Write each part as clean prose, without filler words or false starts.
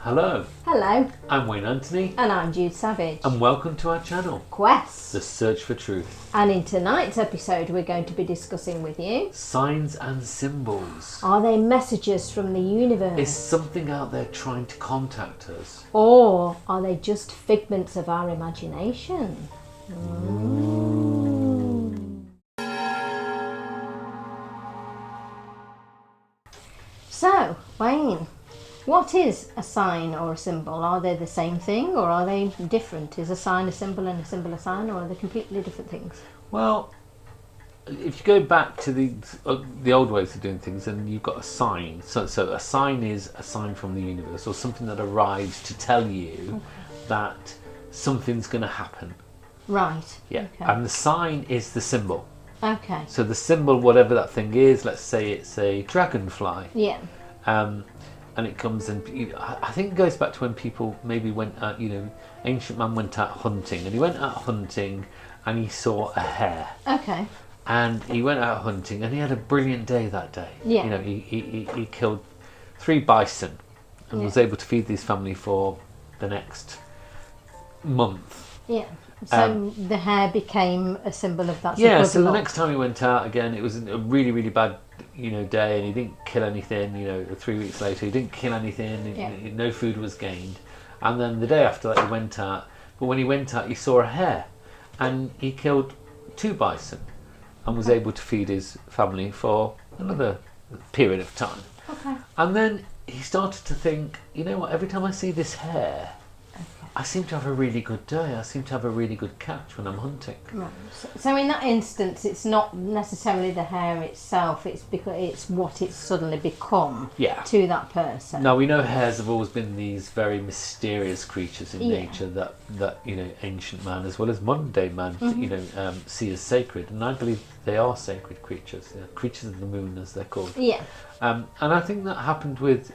Hello, Hello, I'm Wayne Anthony and I'm Jude Savage. and welcome to our channel, Quest. The Search for Truth. And in tonight's episode, we're going to be discussing with you: Signs and symbols. are they messages from the universe? Is something out there trying to contact us? Or are they just figments of our imagination? So, Wayne, what is a sign or a symbol? Are they the same thing or are they different? Is a sign a symbol and a symbol a sign, or are they completely different things? Well, if you go back to the old ways of doing things, and you've got a sign. So a sign is a sign from the universe, or something that arrives to tell you that something's going to happen. Right. Yeah. Okay. And the sign is the symbol. Okay. So the symbol, whatever that thing is, let's say it's a dragonfly. Yeah. And it comes and I think it goes back to when people maybe went out, ancient man went out hunting, and he went out hunting and he saw a hare. Okay. And he went out hunting and he had a brilliant day that day. Yeah. He killed 3 bison and was able to feed his family for the next month. Yeah. So the hare became a symbol of that. Yeah, so the next time he went out again, it was a really, really bad, day, and he didn't kill anything. 3 weeks later, he didn't kill anything. No food was gained. And then the day after that, he went out. But when he went out, he saw a hare, and he killed 2 bison, and was able to feed his family for another period of time. Okay. And then he started to think, you know what? Every time I see this hare, I seem to have a really good day. I seem to have a really good catch when I'm hunting. Right. So in that instance, it's not necessarily the hare itself. It's because it's what it's suddenly become to that person. Now we know hares have always been these very mysterious creatures in nature that ancient man as well as modern day man see as sacred, and I believe they are sacred creatures. They're creatures of the moon, as they're called. Yeah. And I think that happened with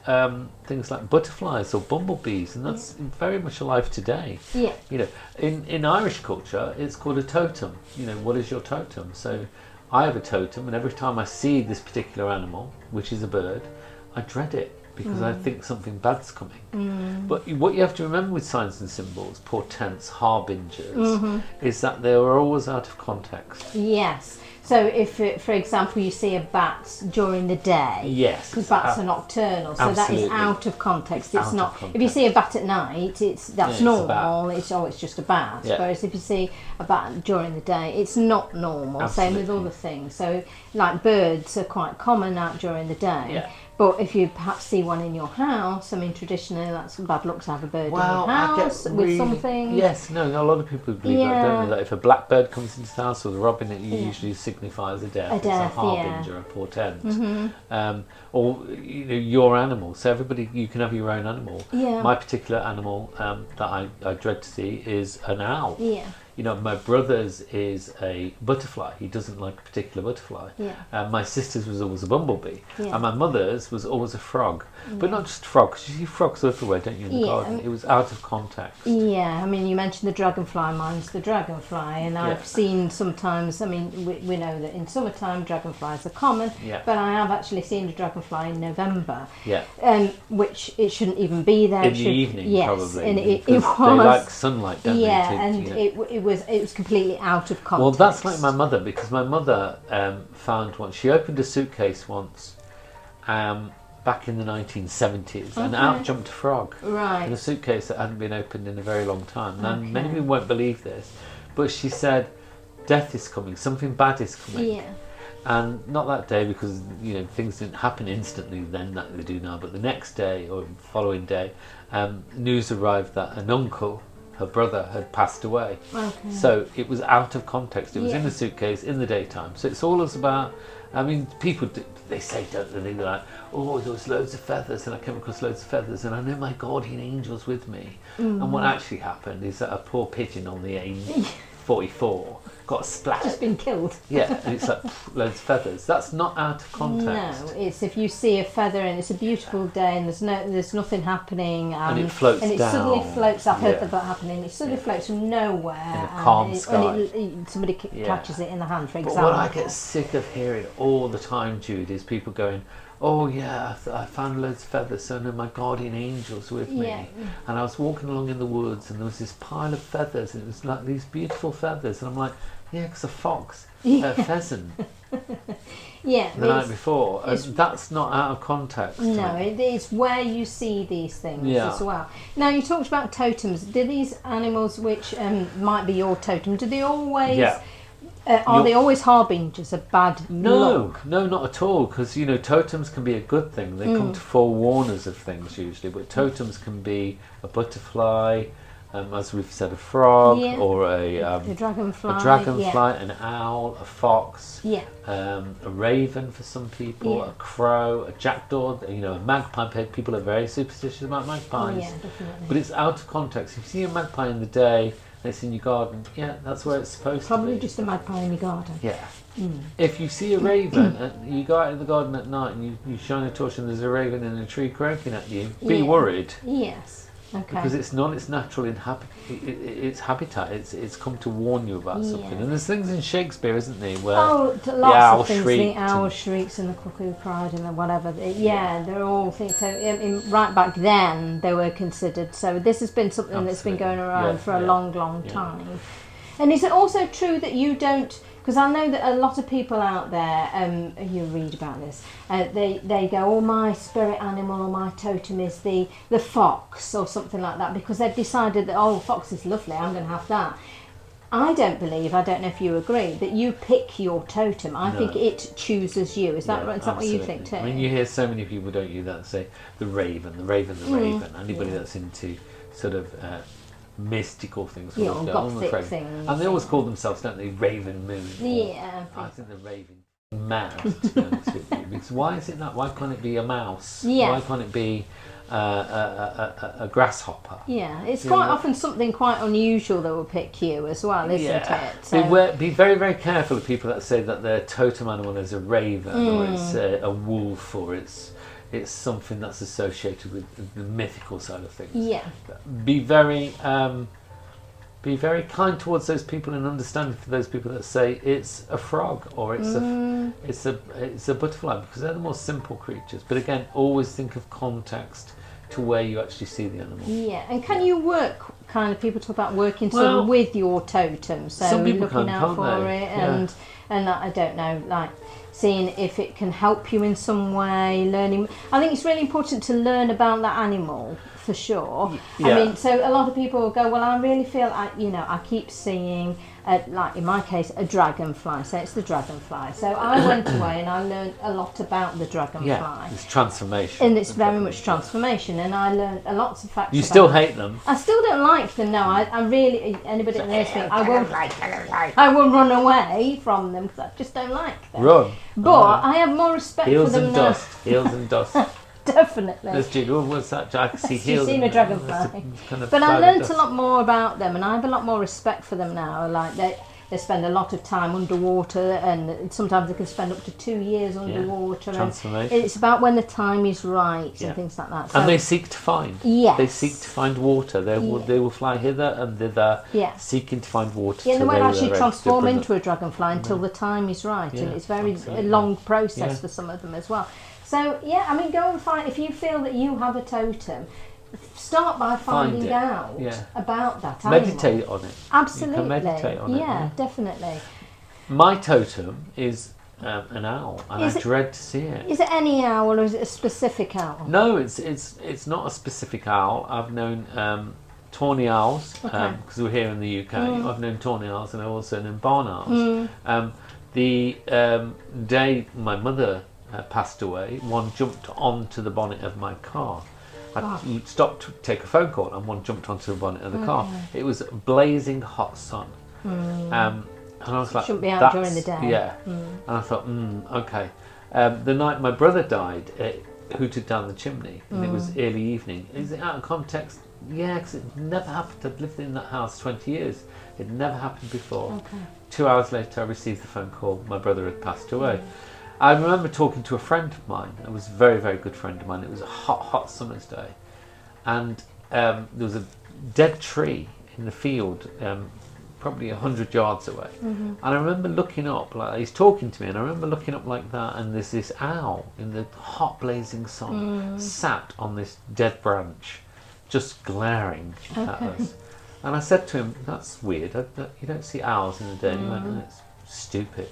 things like butterflies or bumblebees, and that's very much alive today. Yeah. In Irish culture, it's called a totem. What is your totem? So I have a totem, and every time I see this particular animal, which is a bird, I dread it because I think something bad's coming. But what you have to remember with signs and symbols, portents, harbingers, is that they are always out of context. Yes. So if, for example, you see a bat during the day, yes, because bats are nocturnal, so absolutely. that is out of context. It's out not. of context. If you see a bat at night, that's normal. It's just a bat. Yeah. Whereas if you see a bat during the day, it's not normal. Absolutely. Same with other things. So like birds are quite common out during the day. Yeah. But if you perhaps see one in your house, I mean, traditionally that's bad luck to have a bird in your house with something. Yes, no, a lot of people believe that, don't they? That if a blackbird comes into the house or the robin, it usually signifies a death. It's a harbinger, a portent. Or your animal. So everybody, you can have your own animal. Yeah. My particular animal that I dread to see is an owl. Yeah. My brother's is a butterfly. He doesn't like a particular butterfly. Yeah. My sister's was always a bumblebee. Yeah. And my mother's was always a frog. But not just frogs. You see frogs everywhere, don't you, in the garden? It was out of context. Yeah, I mean, you mentioned the dragonfly. Mine's the dragonfly. And I've seen sometimes, I mean, we know that in summertime dragonflies are common. Yeah. But I have actually seen a dragonfly in November. Yeah. Which it shouldn't even be there. In the evening, probably. And it was. They like sunlight, don't they? And it was completely out of context. Well, that's like my mother, because my mother found one. She opened a suitcase once back in the 1970s, and out jumped a frog in a suitcase that hadn't been opened in a very long time. Now, many people won't believe this, but she said, death is coming, something bad is coming. Yeah. And not that day, because things didn't happen instantly then that they do now, but the next day or following day, news arrived that an uncle, her brother, had passed away. Okay. So it was out of context. It was in the suitcase in the daytime. So it's all about, I mean, people, they say, don't they? They're like, oh, there was loads of feathers, and I came across loads of feathers, and I know my guardian angel's with me. And what actually happened is that a poor pigeon on the A44 got a splat. Just been killed. Yeah, and it's like loads of feathers. That's not out of context. No, it's if you see a feather and it's a beautiful day and there's nothing happening And it floats and it down. suddenly floats. I've heard Yeah. that happening. It suddenly floats from nowhere In a calm and sky. somebody Yeah. catches it in the hand, for But example. what I get sick of hearing all the time, Jude, is people going, "Oh yeah, I found loads of feathers, so no, my guardian angel's with me." Yeah. And I was walking along in the woods, and there was this pile of feathers, and it was like these beautiful feathers, and I'm like, "Yeah, because a fox, a pheasant, Yeah, the night before." And that's not out of context. no, it is where you see these things Yeah. as well. Now, you talked about totems. Do these animals, which Yeah. might be your totem, do they always? Are they always harbingers of bad luck? No, not at all. Because totems can be a good thing. They come to forewarn us of things usually, but totems can be a butterfly, as we've said, a frog, Yeah. or A dragonfly. an owl, a fox, Yeah. a raven for some people, Yeah. a crow, a jackdaw. A magpie. People are very superstitious about Oh, magpies, yeah, definitely. but it's out of context. If you see a magpie in the day and it's in your garden, yeah, that's where it's supposed Probably to be. just a magpie in your garden. Yeah. If you see a raven and you go out in the garden at night and you shine a torch and there's a raven in a tree croaking at you, be Yeah. worried, Yes. Okay. because it's not its natural its habitat. It's come to warn you about something. Yeah. And there's things in Shakespeare, isn't there, where Oh, the lots owl of things. shrieked The owl and- shrieks and the cuckoo cried and the whatever. Yeah, they're all things. So right back then, they were considered. So this has been something that's been going Absolutely. around Yeah, for a yeah, long yeah. time. And is it also true that you don't? Because I know that a lot of people out there, you read about this, they go, "Oh, my spirit animal or my totem is the fox," or something like that, because they've decided that, "Oh, fox is lovely, I'm going to have that." I don't know if you agree, that you pick your totem. I No. think it chooses you. Is that Yeah, right? Is that what you think absolutely. too? I mean, you hear so many people, don't you, that say the raven. Anybody Yeah. that's into sort of mystical things, Yeah, will or go, "Oh, gothic raven." things. And they always call themselves, don't they, Raven Moon? or- Yeah. I think the raven mad, to be honest with you. Because why is it that? Why can't it be a mouse? Yeah. Why can't it be a grasshopper? Yeah, it's You quite know, often something quite unusual that will pick you as well, isn't it? Be very, very careful of people that say that their totem animal is a raven, or it's a wolf, or it's something that's associated with the mythical side of things. Yeah. Be very kind towards those people and understanding for those people that say it's a frog or it's a butterfly, because they're the more simple creatures. But again, always think of context to where you actually see the animal. Yeah, and can you work, kind of, people talk about working sort Well, of with your totem, so some people looking can, out can't for they? it and I don't know, like seeing if it can help you in some way, learning. I think it's really important to learn about that animal, for sure. Yeah. I mean, so a lot of people will go, well, I really feel, I keep seeing, like in my case, a dragonfly, so it's the dragonfly. So I went away and I learned a lot about the dragonfly. Yeah, it's transformation. And it's very much transformation, and I learned lots of facts. You about still hate them? I still don't like them. No, I really. Anybody that knows me, I will run away from them because I just don't like them. Run. But I have more respect Heels for them and now. dust. Heels and dust. Definitely. There's Jude. What's that? I can see You've heels. seen and- a dragonfly. that's kind of But I cloud of learnt dust. a lot more about them, and I have a lot more respect for them now. Like they spend a lot of time underwater, and sometimes they can spend up to 2 years underwater. Transformation. And it's about when the time is right Yeah. and things like that. So, And they seek to find. Yes. They seek to find water. They will fly hither and thither, Yeah. seeking to find water. yeah, and they till won't they actually are ready to transform bring into it. a dragonfly until the time is right, and Yeah, it's very absolutely. a long process Yeah. for some of them as well. So yeah, I mean, go and find, if you feel that you have a totem, start by finding it. out Yeah. about that animal. Meditate on it. Absolutely. You can meditate on it, yeah, yeah. definitely. My totem is an owl, and Is I it- dread to see it. Is it any owl or is it a specific owl? No, it's not a specific owl. I've known tawny owls Okay. because we're here in the UK. I've known tawny owls, and I've also known barn owls. The day my mother passed away, one jumped onto the bonnet of my car. I stopped to take a phone call, and one jumped onto the bonnet of the car. It was blazing hot sun. And I was like, Shouldn't be out "That's-" during the day. Yeah. And I thought, okay. The night my brother died, it hooted down the chimney, and it was early evening. Is it out of context? Yeah, because it never happened. I'd lived in that house 20 years. It never happened before. Okay. 2 hours later, I received the phone call. My brother had passed away. I remember talking to a friend of mine. It was a very, very good friend of mine. It was a hot, hot summer's day. And there was a dead tree in the field, probably 100 yards away. And I remember looking up, like he's talking to me, and I remember looking up like that, and there's this owl in the hot blazing sun sat on this dead branch, just glaring at us. And I said to him, "That's weird. You don't see owls in the day." And he went, "Oh, it's stupid."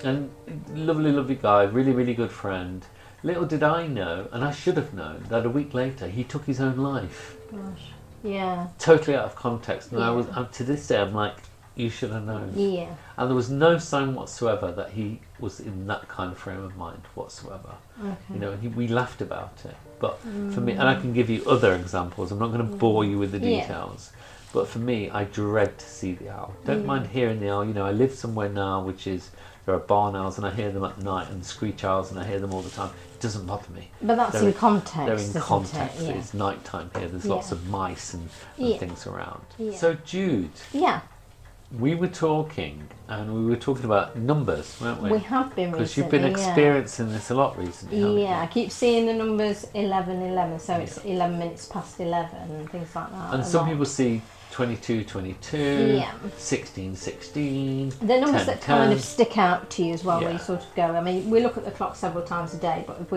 And lovely, lovely guy, really, really good friend. Little did I know, and I should have known, that a week later he took his own life. Gosh. Yeah. Totally out of context. And I was, to this day, I'm like, you should have known. Yeah. And there was no sign whatsoever that he was in that kind of frame of mind whatsoever. Okay. You know, and we laughed about it. But for me, and I can give you other examples. I'm not going to bore you with the details. But for me, I dread to see the owl. Don't mind hearing the owl. You know, I live somewhere now which is, there are barn owls, and I hear them at night, and screech owls, and I hear them all the time. It doesn't bother me. But that's in context. They're in isn't context. It? Yeah. It's night time here. There's lots of mice and things around. Yeah. So Jude, we were talking, and we were talking about numbers, weren't we? We have been recently. Because you've been experiencing this a lot recently, haven't you? I keep seeing the numbers 11:11, so it's 11 minutes past 11 and things like that. And some people see 22:22, 16:16. The numbers 10, that kind 10. of stick out to you as well, where you sort of go. I mean, we look at the clock several times a day, but if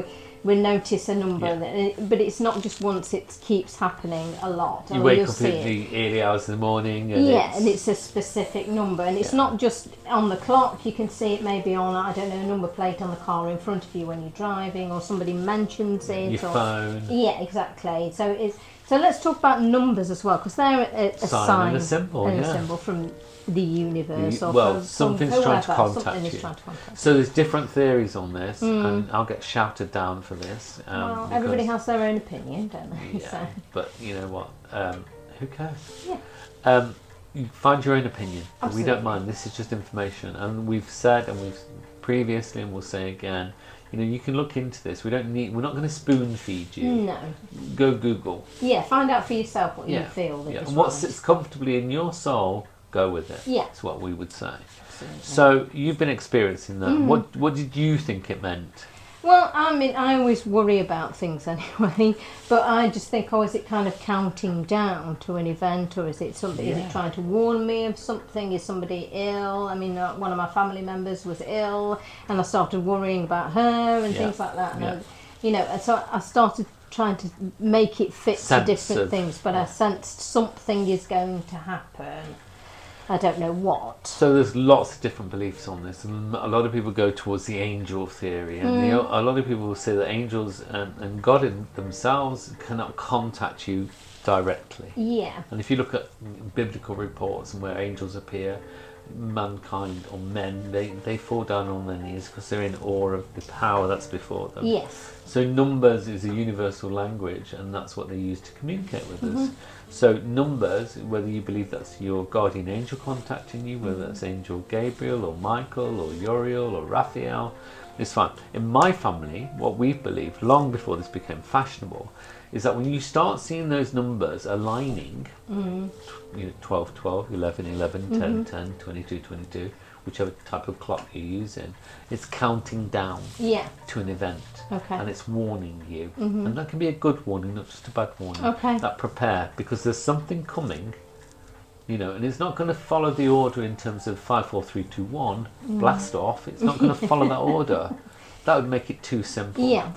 we notice a number, but it's not just once; it keeps happening a lot. You wake up in the early hours of the morning, and and it's a specific number, and it's not just on the clock. You can see it maybe on, I don't know, a number plate on the car in front of you when you're driving, or somebody mentions it. Your phone. Yeah, exactly. So let's talk about numbers as well, because they're a sign and a symbol, a symbol from the universe. Or well, from something's whoever, trying to contact something you. is trying to contact So there's different theories on this, and I'll get shouted down for this. Well, everybody has their own opinion, don't they? Yeah, So. but you know what? Who cares? Yeah. You find your own opinion. Absolutely. We don't mind. This is just information, and we've said, and we've previously, and we'll say again. You know, you can look into this. We're not going to spoon feed you. No. Go Google. Yeah, find out for yourself what you feel. That is And what right. sits comfortably in your soul, go with it. Yeah. That's what we would say. Absolutely. So you've been experiencing that. What did you think it meant? Well, I mean, I always worry about things anyway, but I just think, is it kind of counting down to an event, or is it something? Is it trying to warn me of something? Is somebody ill? I mean, one of my family members was ill, and I started worrying about her and things like that. And and so I started trying to make it fit to different things, but I sensed something is going to happen. I don't know what. So there's lots of different beliefs on this, and a lot of people go towards the angel theory, and a lot of people will say that angels and God in themselves cannot contact you directly. Yeah. And if you look at biblical reports and where angels appear, mankind or men, they fall down on their knees because they're in awe of the power that's before them. Yes. So numbers is a universal language, and that's what they use to communicate with us. So numbers, whether you believe that's your guardian angel contacting you, whether that's Angel Gabriel or Michael or Uriel or Raphael, it's fine. In my family, what we've believed long before this became fashionable is that when you start seeing those numbers aligning, 12, 12, 11, 11, 10, 10, 22, 22, whichever type of clock you're using, it's counting down to an event. Okay. And it's warning you. And that can be a good warning, not just a bad warning. Okay. That prepare, because there's something coming, and it's not going to follow the order in terms of 5, 4, 3, 2, 1, blast off. It's not going to follow that order. That would make it too simple. Yeah.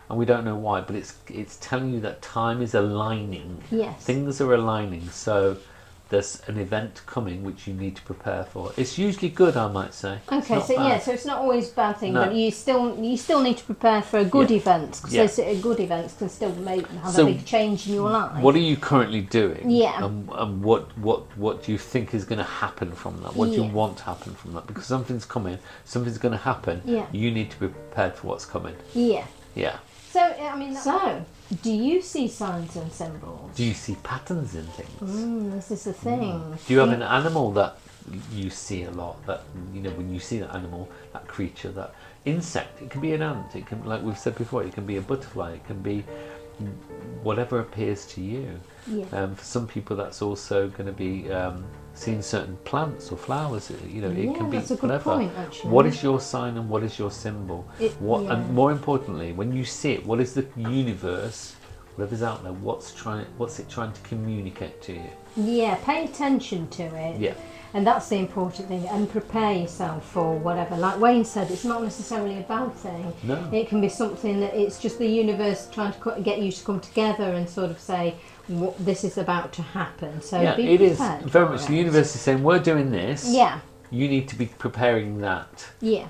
And we don't know why, but it's telling you that time is aligning. Yes. Things are aligning, so there's an event coming which you need to prepare for. It's usually good, I might say. Okay, so it's not always a bad thing, No. but you still need to prepare for a good event, because good events can still have a big change in your life. What are you currently doing? Yeah. And what do you think is going to happen from that? What do you want to happen from that? Because something's coming, something's going to happen. Yeah. You need to be prepared for what's coming. Yeah. Yeah. So, I mean... So, do you see signs and symbols? Do you see patterns in things? This is the thing. Do you have an animal that you see a lot, that, when you see that animal, that creature, that insect? It can be an ant, it can, like we've said before, it can be a butterfly, it can be whatever appears to you. Yeah. For some people, that's also going to be seeing certain plants or flowers. You know, it can be that's a good whatever. point, actually. What is your sign and what is your symbol? And more importantly, when you see it, what is the universe, whatever's out there, what's it trying to communicate to you? Yeah, pay attention to it. Yeah. And that's the important thing, and prepare yourself for whatever. Like Wayne said, it's not necessarily a bad thing. No. It can be something that it's just the universe trying to get you to come together and sort of say, this is about to happen. So Yeah, be it is prepared very for much. it. The universe is saying, we're doing this. Yeah. You need to be preparing that. Yeah.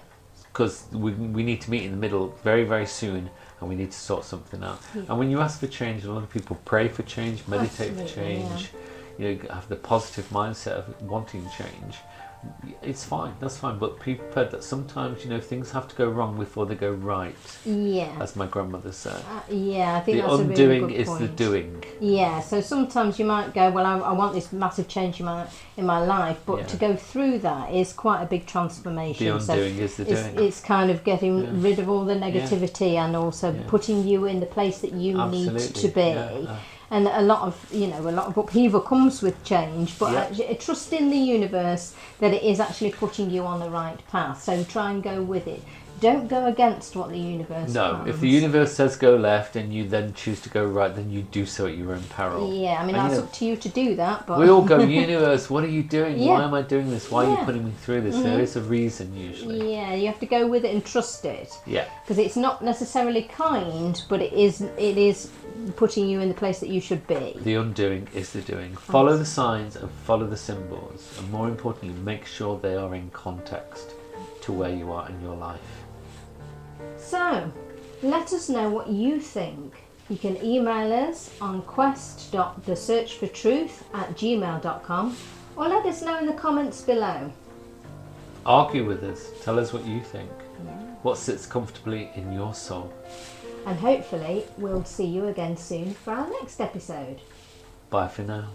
Because we need to meet in the middle very, very soon, and we need to sort something out. Yeah. And when you ask for change, a lot of people pray for change, meditate for change, you know, have the positive mindset of wanting change. It's fine, that's fine, but be prepared that sometimes, you know, things have to go wrong before they go right. Yeah. As my grandmother said. Yeah, I think the that's undoing a really good is point. the doing. Yeah, so sometimes you might go, well, I want this massive change in my life, but to go through that is quite a big transformation. The undoing is the doing. It's kind of getting rid of all the negativity and also putting you in the place that you need to be. And a lot of upheaval comes with change, but actually, trust in the universe that it is actually putting you on the right path. So try and go with it. Don't go against what the universe plans. If the universe says go left and you then choose to go right, then you do so at your own peril. Yeah, I mean, that's up to you to do that. But we all go, universe, what are you doing? Yeah. Why am I doing this? Why are you putting me through this? There is a reason usually. Yeah, you have to go with it and trust it. Yeah. Because it's not necessarily kind, but it is putting you in the place that you should be. The undoing is the doing. Follow the signs and follow the symbols, and more importantly, make sure they are in context to where you are in your life. So, let us know what you think. You can email us on quest.thesearchfortruth@gmail.com, or let us know in the comments below. Argue with us. Tell us what you think. Yeah. What sits comfortably in your soul. And hopefully we'll see you again soon for our next episode. Bye for now.